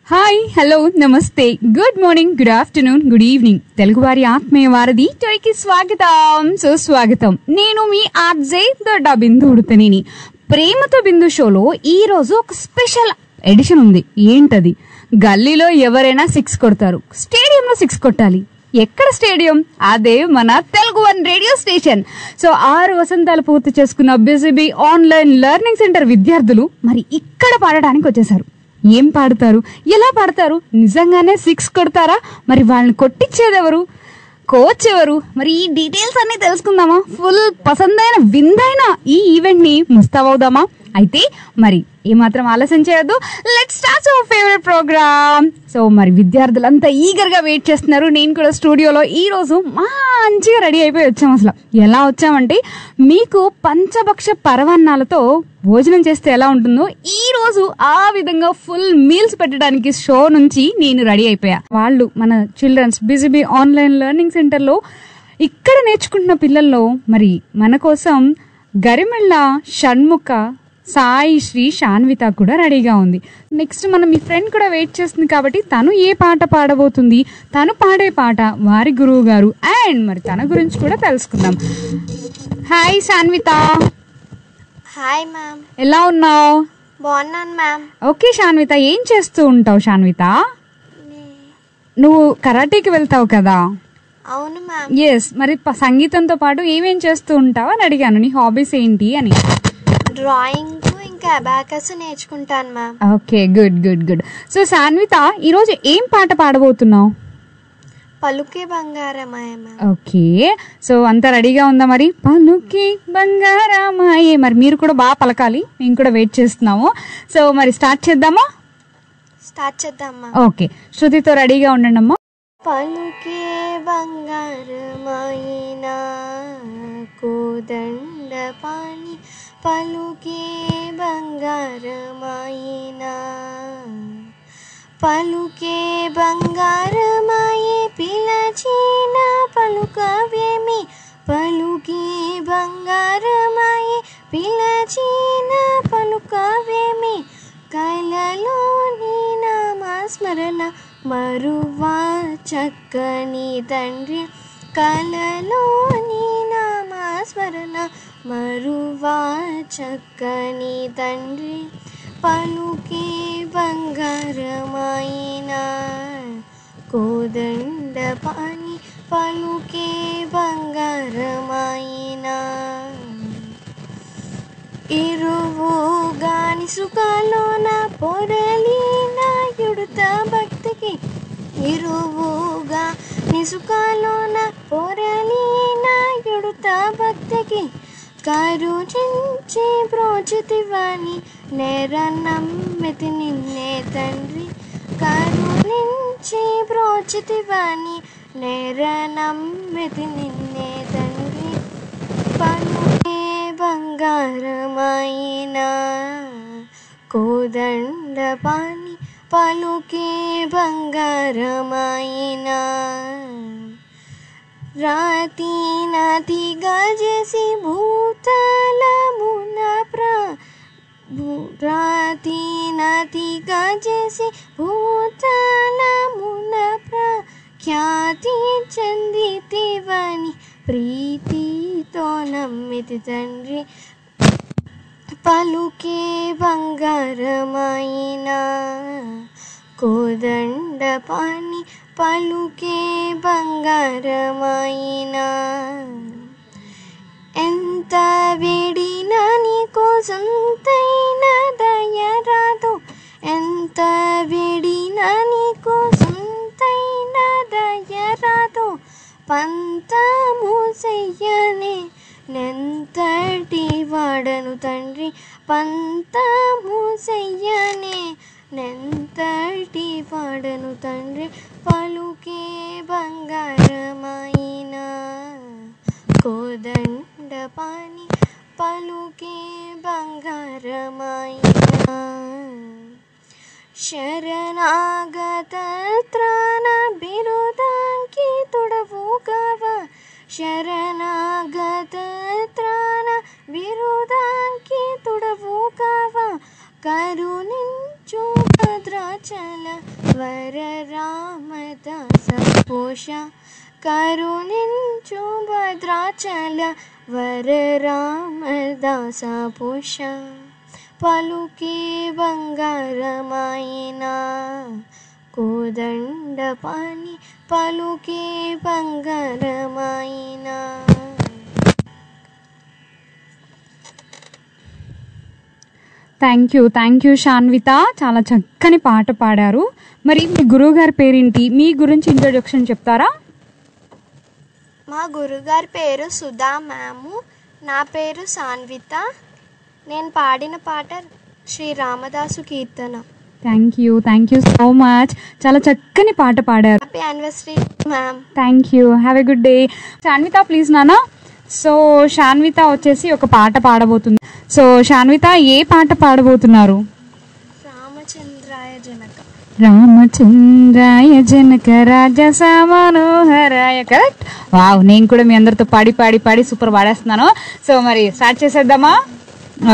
Hi, hello, నమస్తే, good morning, good afternoon, good evening. తెలుగువారి ఆత్మీయ వారధి టోయ్కి స్వాగతం, సుస్వాగతం. నేను మీ ఆర్జే దొడ్డ బిందు ఉడుతనేని. ప్రేమతో బిందు షోలో ఈ రోజు ఒక స్పెషల్ ఎడిషన్ ఉంది. ఏంటది? గల్లీలో ఎవరైనా 6 కొడతారు, స్టేడియంలో 6 కొట్టాలి. ఎక్కడ స్టేడియం? అదే మన Telugu one radio station. So 6 వసంతాలు పూర్తి చేసుకున్న బిజీబీ ఆన్లైన్ లెర్నింగ్ సెంటర్ విద్యార్థులు మరి ఇక్కడ పాడడానికి వచ్చేసారు. ఏం పాడతారు, ఎలా పాడతారు, నిజంగానే 6 కొడతారా, మరి వాళ్ళని కొట్టించేది ఎవరు, కోచ్ ఎవరు, మరి ఈ డీటెయిల్స్ అన్ని తెలుసుకుందామా? ఫుల్ పసందైన విందైన ఈ ఈవెంట్ ని ముస్తాబవుదామా? అయితే మరి ఏమాత్రం ఆలస్యం చేయొద్దు, let's start our favourite programme. So మరి విద్యార్థులంతా ఈగర్ గా వెయిట్ చేస్తున్నారు. నేను కూడా స్టూడియోలో ఈ రోజు మంచిగా రెడీ అయిపోయి వచ్చాం. అసలు ఎలా వచ్చామంటే, మీకు పంచభక్ష పరవాన్నాలతో భోజనం చేస్తే ఎలా ఉంటుందో ఈ రోజు ఆ విధంగా ఫుల్ మీల్స్ పెట్టడానికి షో నుంచి నేను రెడీ అయిపోయా. వాళ్ళు మన childrens busy bee online learning centre లో ఇక్కడ నేర్చుకుంటున్న పిల్లల్లో మరి మన కోసం గరిమెళ్ళ షణ్ముఖ, సాయి శ్రీ, శాన్విత కూడా రెడీగా ఉంది. నెక్స్ట్ మనం మీ ఫ్రెండ్ కూడా వెయిట్ చేస్తుంది కాబట్టి తను ఏ పాట పాడబోతుంది, తను పాడే పాట, వారి గురువు గారు అండ్ మరి తన గురించి కూడా తెలుసుకుందాం. హాయ్ శాన్విత. Hi ma'am. ఎలా ఉన్నావు? బాగున్నాను మ్యామ్. ఓకే శాన్విత, ఏం చేస్తూ ఉంటావు శాన్విత? నువ్వు కరాటేకి వెళ్తావు కదా? అవును మ్యామ్. ఎస్, మరి సంగీతంతో పాటు ఏమేం చేస్తూ ఉంటావు అని అడిగాను. నీ హాబీస్ ఏంటి అని. డ్రాయింగ్ ఇంకా అబాకస్ నేర్చుకుంటాను ma'am. Okay, good good good. So Sanvitha, ఈరోజు ఏం పాట పాడబోతున్నావు? పలుకే బంగారమాయ మ్యామ్. ఓకే, సో అంతా రెడీగా ఉందా? మరి పలుకే బంగారమాయే, మరి మీరు కూడా బాగా పలకాలి, మేము కూడా వెయిట్ చేస్తున్నాము. సో మరి స్టార్ట్ చేద్దామా? స్టార్ట్ చేద్దాం మ్యామ్. ఓకే, శృతితో రెడీగా ఉండండి అమ్మా. పలుకే బంగారమాయినా కోదండ పాణి, పలుకే బంగారమాయినా పలుకే బంగారమాయే, పిలచిన పలుకవేమి, పలుకే బంగారమాయే, పిలచిన పలుకవేమి, కలలోని నామస్మరణ మరువా చక్కని తండ్రి, కలలోని నామస్మరణ మరువా చక్కని తండ్రి, పలుకే బంగారమాయినా కోదండ పాణి, పలుకే బంగారమాయినా ఇరువుగాని సుఖాలోన పొరలిన యుడుత భక్తికి, ఇరువుగా నిసుకాలోన పొరలిన యుడుత భక్తికి, కరుణించి బ్రోచితివాని నేర నమ్మితి నిన్నే తండ్రి, కరుణించి బ్రోచితివాని నేర నమ్మితి నిన్నే తండ్రి, పలుకే బంగారమాయినా కోదండ పాణి, పలుకే బంగారమాయినా రాతి నాతిగా చేసి భూతలమున రాతి నాతిగా చేసి భూతలమున ప్రఖ్యాతి చెందితివని, ప్రీతితో నమ్మితి తండ్రి, పలుకే బంగారమాయినా కోదండ పాణి, పలుకే బంగారమాయినా ఎంత వేడినా నీకోసం తైన దయరాదు, ఎంత వేడినా నీకోసం తైన దయరాదు, పంతము చెయ్యనే నెంతటి వాడను తండ్రి, పంతము చెయ్యనే నెంతటి వాడను తండ్రి పలుకే బంగారమైన కోదండ పాణి పలుకే బంగారమైన శరణాగత త్రాణ బిరుదాంకితుడవు కావా శరణాగత త్రాణ బిరుదాంకితుడవు కావా కరుణించు భద్రాచల వర రామదాస పోష కరుణించు భద్రాచల వర రామదాస పోష పలుకే బంగారమైన కోదండ పాణి పలుకే బంగారమైన. థ్యాంక్ యూ శాన్విత, చాలా చక్కని పాట పాడారు. మరి మీ గురువు గారి పేరేంటి, మీ గురించి ఇంట్రొడక్షన్ చెప్తారా? మా గురుగారి పేరు సుధా మ్యాము, నా పేరు శాన్విత. నేను పాడిన పాట శ్రీ రామదాసు కీర్తన. థ్యాంక్ యూ సో మచ్, చాలా చక్కని పాట పాడారు. Happy anniversary ma'am. Thank you, have a good day. Sanvitha please నానా. సో శాన్విత వచ్చేసి ఒక పాట పాడబోతుంది. సో శాన్విత ఏ పాట పాడబోతున్నారు? రామచంద్రాయ జనక రాజస మనోహరాయ. కరెక్ట్. వావ్, నేను కూడా మీ అందరితో పాడి సూపర్ పాడేస్తున్నాను. సో మరి స్టార్ట్ చేసేద్దామా?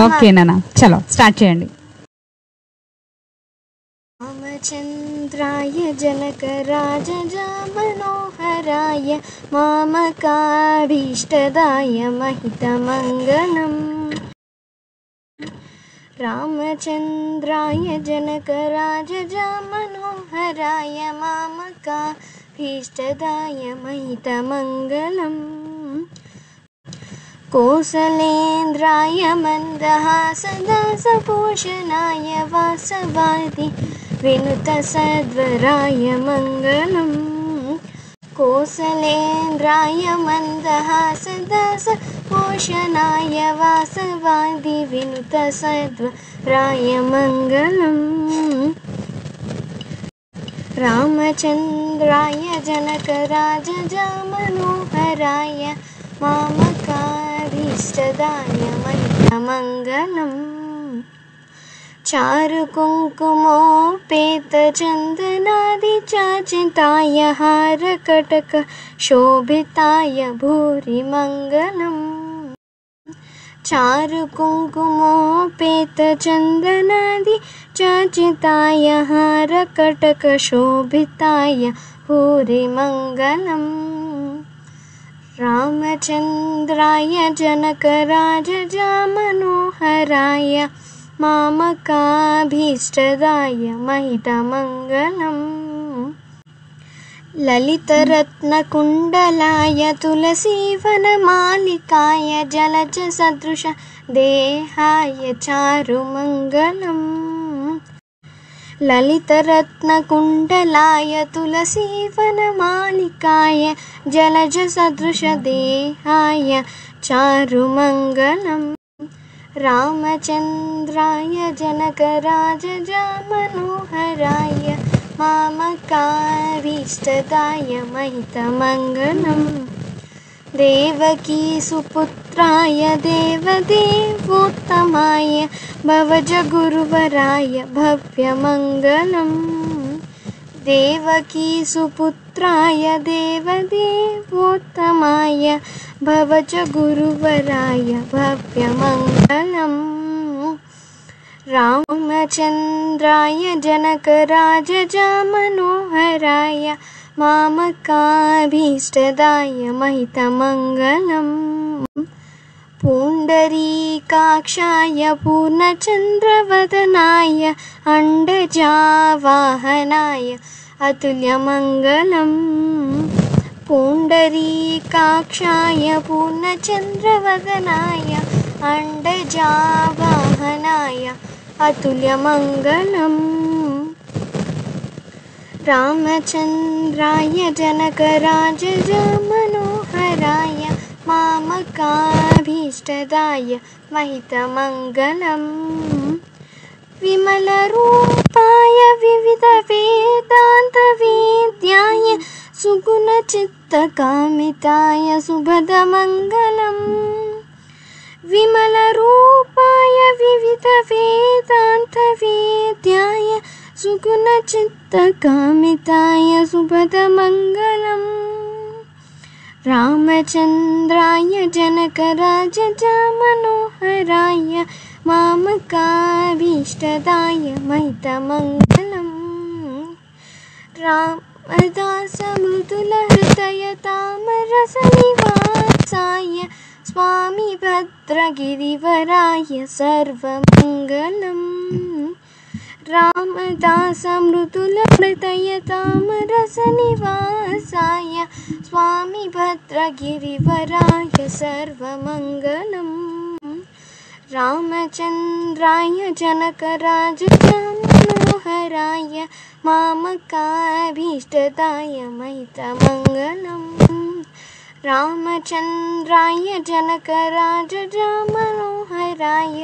ఓకే నాన్న, చలో స్టార్ట్ చేయండి. రామచంద్రాయ జనక రాజజ మనోహరాయ మామకాభీష్టదాయ మహితమంగళం. రామచంద్రాయ జనక రాజజ మనోహరాయ మామకాభీష్టదాయ మహితమంగళం. కోసలేంద్రాయ మందహాసదాసపోషణాయ వాసవాది వినుత సద్వరాయ మంగళం. కోసలేంద్రాయ మందహాసదాసపోషణాయ వాసవాది వినుత సద్వరాయ మంగళం. రామచంద్రాయ జనక రాజజ మనోహరాయ మామకాభీష్టదాయ మహితమంగళం. చారు కుంకుమోపేత చందనాది చాచితాయ హారకటక శోభితాయ భూరి మంగళం. చారు కుంకుమోపేత చందనాది చాచితాయ హారకటక శోభితాయ భూరి మంగళం. రామచంద్రాయ జనక రాజజ మనోహరాయ మామకాభీష్టదాయ మహితమంగళం. లలితరత్నకుండలాయ తులసీవనమాలికాయ జలజ సదృశ దేహాయ చారుమంగళం. లలితరత్నకుండలాయ తులసీవనమాలికాయ జలజ సదృశ దేహాయ చారుమంగళం. రామచంద్రాయ జనక రాజజ మనోహరాయ మామకాభీష్టదాయ మహితమంగళం. దేవకీ సుపుత్రాయ దేవదేవోత్తమాయ భవజ గురువరాయ భవ్యమంగళం. దేవకీ సుపుత్రాయ దేవదేవోత్తమాయ భవజ గురువరాయ భవ్యమంగళం. రామచంద్రాయ జనక రాజజ మనోహరాయ మామకాభీష్టదాయ మహితమంగళం. పుండరీకాక్షాయ పూర్ణచంద్రవదనాయ అండజావాహనాయ అతుల్యమంగళం. పుండరీకాక్షాయ పూర్ణచంద్రవదనాయ అండజావాహనాయ అతుల్యమంగళం. రామచంద్రాయ జనక రాజజ మనోహరాయ మామకాభీష్టదాయ మహితమంగళం. విమలరూపాయ వివిధ వేదాంత चित्तकामिताय शुभदमङ्गलम् विमलरूपाय विविधवेदान्तवेद्याय सुगुणचित्तकामिताय शुभदमङ्गलम् रामचन्द्राय जनकराजमनोहराय मामकाभीष्टदाय महितमङ्गलम् रामदासमृदुलहृदयतामरसनिवासाय स्वामी भद्रगिरिवराय सर्वमङ्गलम् रामदासमृदुलहृदयतामरसनिवासाय स्वामी भद्रगिरिवराय सर्वमङ्गलम् रामचन्द्राय जनकराजमनोहराय मामकाभीष्टदाय महितमङ्गलम् रामचन्द्राय जनकराजमनोहराय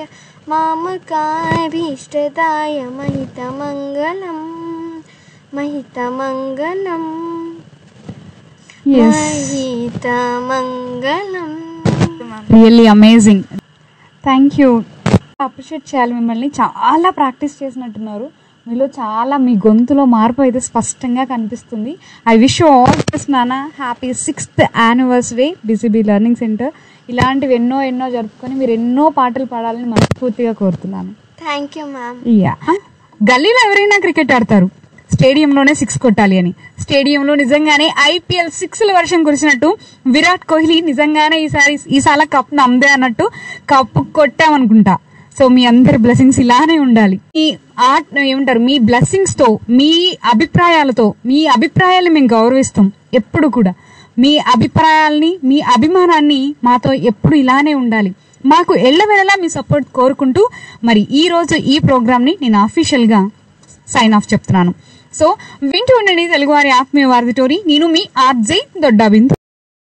मामकाभीष्टदाय महितमङ्गलम् महितमङ्गलम् महितमङ्गलम्. Really amazing. Thank you. Appreciate చేయాలి మిమ్మల్ని. చాలా ప్రాక్టీస్ చేసినట్టున్నారు. మీలో చాలా మీ గొంతులో మార్పు అయితే స్పష్టంగా కనిపిస్తుంది. I wish you all this నాన్న happy 6th anniversary BCB learning centre. ఇలాంటివి ఎన్నో ఎన్నో జరుపుకొని మీరు ఎన్నో పాటలు పాడాలని మనస్ఫూర్తిగా కోరుతున్నాను. Thank you ma'am. యా. గల్లీలో ఎవరైనా క్రికెట్ ఆడతారు, స్టేడియంలోనే 6 కొట్టాలి అని. స్టేడియంలో నిజంగానే ఐపీఎల్ 6ల వర్షం కురిసినట్టు విరాట్ కోహ్లీ నిజంగానే ఈసారి కప్ నమ్మదే అన్నట్టు కప్పు కొట్టామనుకుంటా. సో మీ అందరి బ్లెస్సింగ్స్ ఇలానే ఉండాలి. ఈ ఏమంటారు, మీ బ్లెస్సింగ్స్ తో, మీ అభిప్రాయాలతో, మీ అభిప్రాయాలను మేము గౌరవిస్తాం ఎప్పుడు కూడా. మీ అభిప్రాయాల్ని, మీ అభిమానాన్ని మాతో ఎప్పుడు ఇలానే ఉండాలి. మాకు ఎల్లవేళలా మీ సపోర్ట్ కోరుకుంటూ మరి ఈ రోజు ఈ ప్రోగ్రామ్ ని నేను అఫీషియల్ గా సైన్ ఆఫ్ చెప్తున్నాను. సో వింటూ ఉండండి తెలుగువారి ఆత్మీయ వారధి టోరీ. నేను మీ ఆర్జే దొడ్డాబిందు.